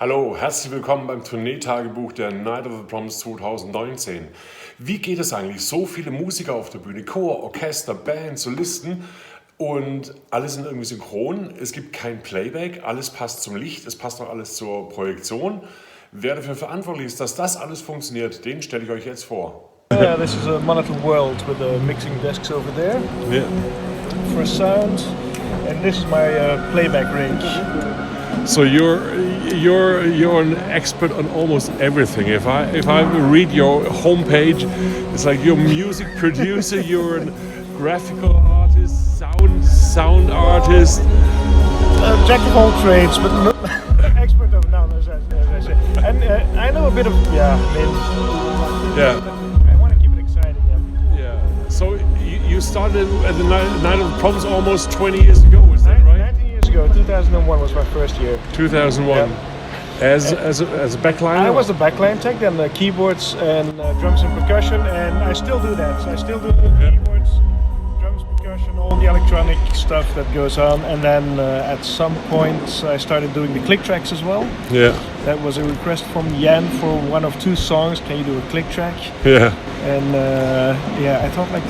Hallo, herzlich willkommen beim Tourtagebuch der Night of the Proms 2019. Wie geht es eigentlich? So viele Musiker auf der Bühne, Chor, Orchester, Band, Solisten und alles sind irgendwie synchron. Es gibt kein Playback, alles passt zum Licht, es passt auch alles zur Projektion. Wer dafür verantwortlich ist, dass das alles funktioniert, den stelle ich euch jetzt vor. Yeah, this is a monitor world with the mixing desks over there. Yeah. For sound, and this is my playback range. So you're an expert on almost everything. If I read your homepage, it's like you're a music producer, you're a graphical artist, sound artist. Jack of all trades, but not expert of none, as I say. And I know a bit of Yeah. I want to keep it exciting. Yeah. So you started at the Night of the Proms almost 20 years ago, is that right? 19 years ago, 2001 was my first year. 2001. Yeah. As a backliner? I was the backline tech, then the keyboards and drums and percussion, and I still do that. So I still do the keyboards, drums, percussion, all the electronic stuff that goes on. And then at some point I started doing the click tracks as well. Yeah. That was a request from Jan for one of two songs. Can you do a click track? Yeah. And I thought like,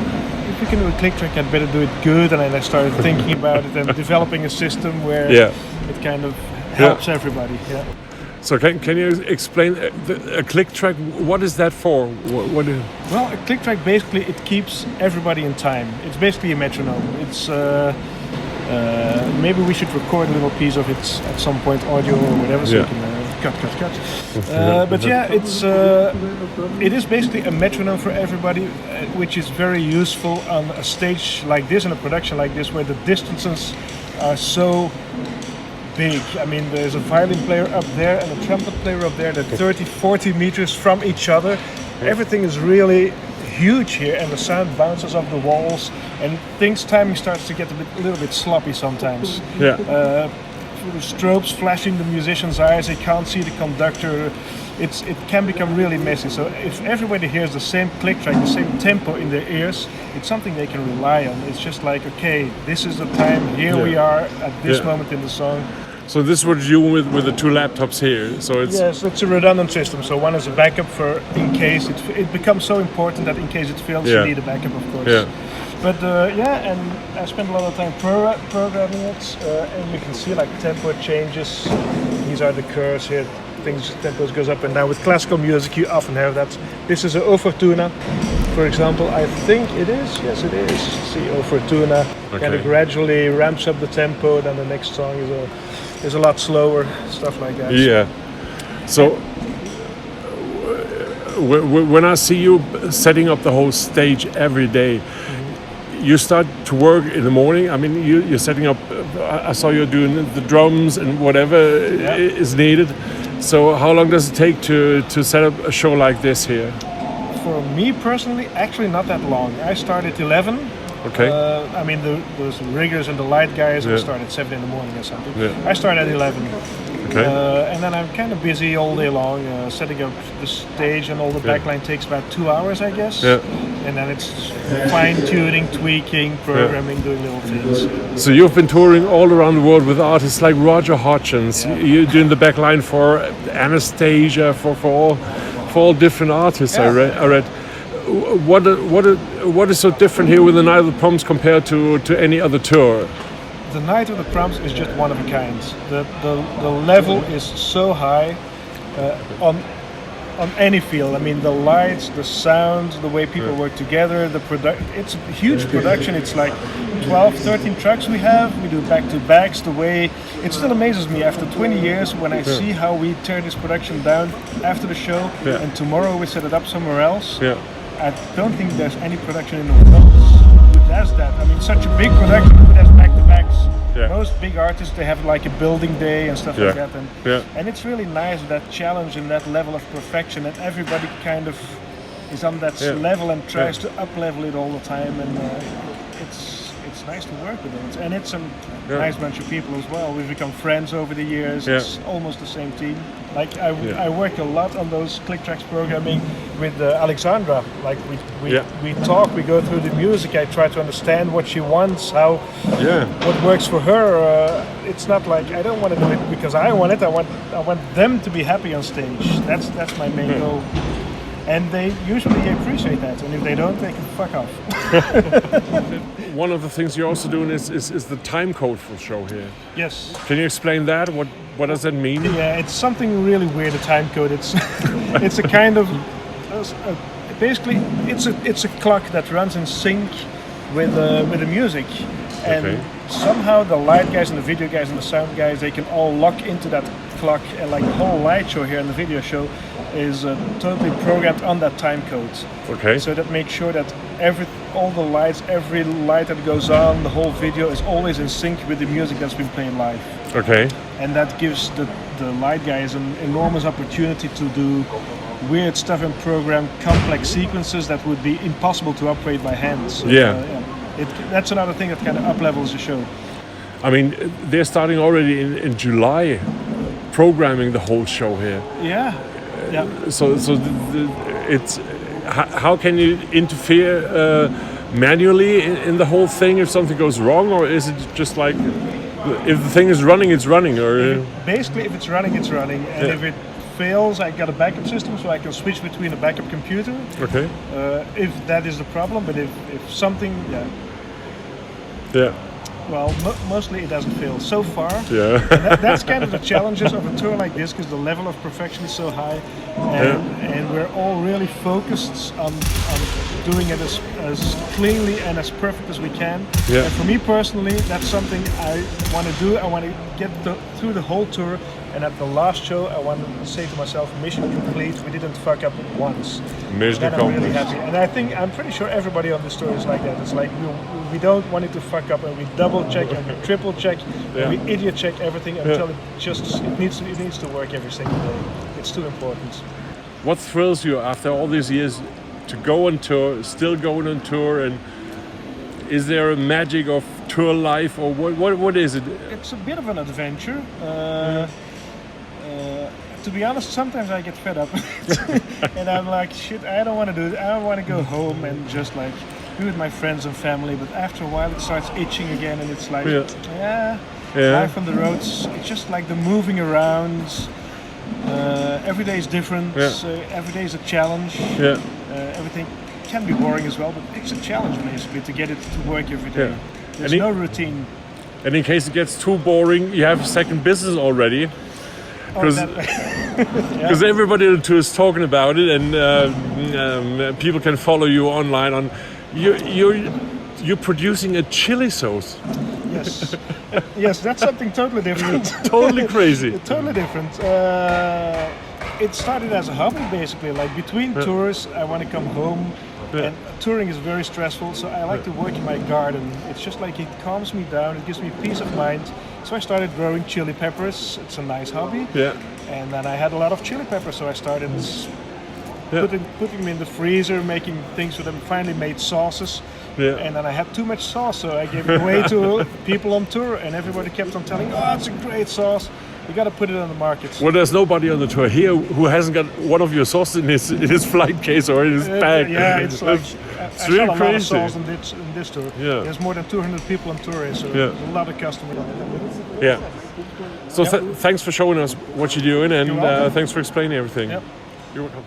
if we can do a click track, I'd better do it good. And then I started thinking about it and developing a system where it kind of helps everybody. Yeah. So can you explain a click track? What is that for? Well, a click track basically it keeps everybody in time. It's basically a metronome. It's maybe we should record a little piece of it at some point, audio or whatever, so you can cut. But yeah, it is basically a metronome for everybody, which is very useful on a stage like this, in a production like this, where the distances are so big. I mean, there's a violin player up there and a trumpet player up there. They're 30, 40 meters from each other. Everything is really huge here, and the sound bounces off the walls, and timing starts to get a little bit sloppy sometimes. Yeah. The strobes flashing the musician's eyes, they can't see the conductor. It can become really messy. So if everybody hears the same click track, the same tempo in their ears, it's something they can rely on. It's just like, okay, this is the time, here we are at this moment in the song. So this is what you do with the two laptops here. So it's it's a redundant system. So one is a backup for in case it becomes so important that in case it fails, you need a backup, of course. Yeah. But and I spent a lot of time programming it, and you can see like tempo changes. These are the curves here. Tempos goes up and down. With classical music, you often have that. This is an O Fortuna, for example. I think it is. Yes, it is. See, O Fortuna kind of gradually ramps up the tempo. Then the next song is a lot slower, stuff like that. Yeah. So when I see you setting up the whole stage every day, you start to work in the morning. I mean, you're setting up. I saw you doing the drums and whatever is needed. So how long does it take to set up a show like this here? For me personally, actually not that long. I start at 11. Okay. I mean, those riggers and the light guys will start at 7 in the morning or something. Yeah. I start at 11. Okay. And then I'm kind of busy all day long, setting up the stage, and all the backline takes about 2 hours, I guess. Yeah. And then it's fine-tuning, tweaking, programming, doing little things. So you've been touring all around the world with artists like Roger Hodgins. Yeah. You're doing the backline for Anastasia, for all different artists. Yeah. I read. What is so different here with the Night of the Proms compared to any other tour? The Night of the Proms is just one of a kind. The level is so high on any field. I mean, the lights, the sound, the way people work together, it's a huge production. It's like 12, 13 tracks we have. We do back-to-backs. The way it still amazes me after 20 years when I see how we tear this production down after the show, and tomorrow we set it up somewhere else. Yeah. I don't think there's any production in the world who does that. I mean, such a big production who has back-to-backs. Yeah. Most big artists, they have like a building day and stuff like that. And it's really nice, that challenge and that level of perfection, and everybody kind of is on that level and tries to up-level it all the time. And it's nice to work with them. And it's a nice bunch of people as well. We've become friends over the years. It's almost the same team. Like I work a lot on those click tracks programming with Alexandra. Like we talk, we go through the music. I try to understand what she wants, what works for her. It's not like I don't want to do it because I want it. I want them to be happy on stage. That's my main goal. And they usually appreciate that, and if they don't, they can fuck off. One of the things you're also doing is the time code for the show here. Yes. Can you explain that? What does that mean? Yeah, it's something really weird. A time code. It's a kind of basically it's a clock that runs in sync with the music, and somehow the light guys and the video guys and the sound guys, they can all lock into that clock, and like the whole light show here and the video show is totally programmed on that time code. Okay. So that makes sure that all the lights, every light that goes on, the whole video is always in sync with the music that's been playing live. Okay. And that gives the light guys an enormous opportunity to do weird stuff and program complex sequences that would be impossible to operate by hand. So, that's another thing that kind of up-levels the show. I mean, they're starting already in July, programming the whole show here. Yeah. Yeah. So it's how can you interfere manually in the whole thing if something goes wrong, or is it just like if the thing is running, it's running, or basically if it's running, it's running, and if it fails, I got a backup system so I can switch between a backup computer. Okay. If that is the problem, but if something, yeah. Well, mostly it doesn't fail so far. Yeah. That's kind of the challenges of a tour like this, because the level of perfection is so high, and we're all really focused on doing it as cleanly and as perfect as we can. Yeah. And for me personally, that's something I want to do. I want to get through the whole tour, and at the last show, I want to say to myself, mission complete. We didn't fuck up once. Mission then accomplished. I'm really happy. And I'm pretty sure everybody on this tour is like that. It's like we don't want it to fuck up, and we double check and we triple check and we idiot check everything until it needs to work every single day. It's too important. What thrills you after all these years to go on tour, still going on tour, and is there a magic of tour life, or what is it? It's a bit of an adventure. To be honest, sometimes I get fed up and I'm like, shit, I don't want to do it. I want to go home and just like be with my friends and family. But after a while, it starts itching again, and it's like, life on the roads. It's just like the moving around. Every day is different. Every day is a challenge. Everything can be boring as well, but it's a challenge basically to get it to work every day. There's no routine. And in case it gets too boring, you have a second business already. Because everybody on the tour is talking about it, and people can follow you online. On you're producing a chili sauce. Yes, yes, that's something totally different. Totally crazy. Totally different. It started as a hobby, basically. Like between tours, I want to come home. And touring is very stressful, so I like to work in my garden. It's just like it calms me down, it gives me peace of mind. So I started growing chili peppers. It's a nice hobby. And then I had a lot of chili peppers, so I started putting them in the freezer, making things with them. Finally made sauces. And then I had too much sauce, so I gave it away to people on tour, and everybody kept on telling, oh, it's a great sauce. You got to put it on the market. Well, there's nobody on the tour here who hasn't got one of your sauces in his flight case or in his bag. Yeah, it's like it's I really sell a crazy. lot of sauce in this tour. There's more than 200 people on tour, so there's a lot of customers. So thanks for showing us what you're doing, and thanks for explaining everything. Yep. You're welcome.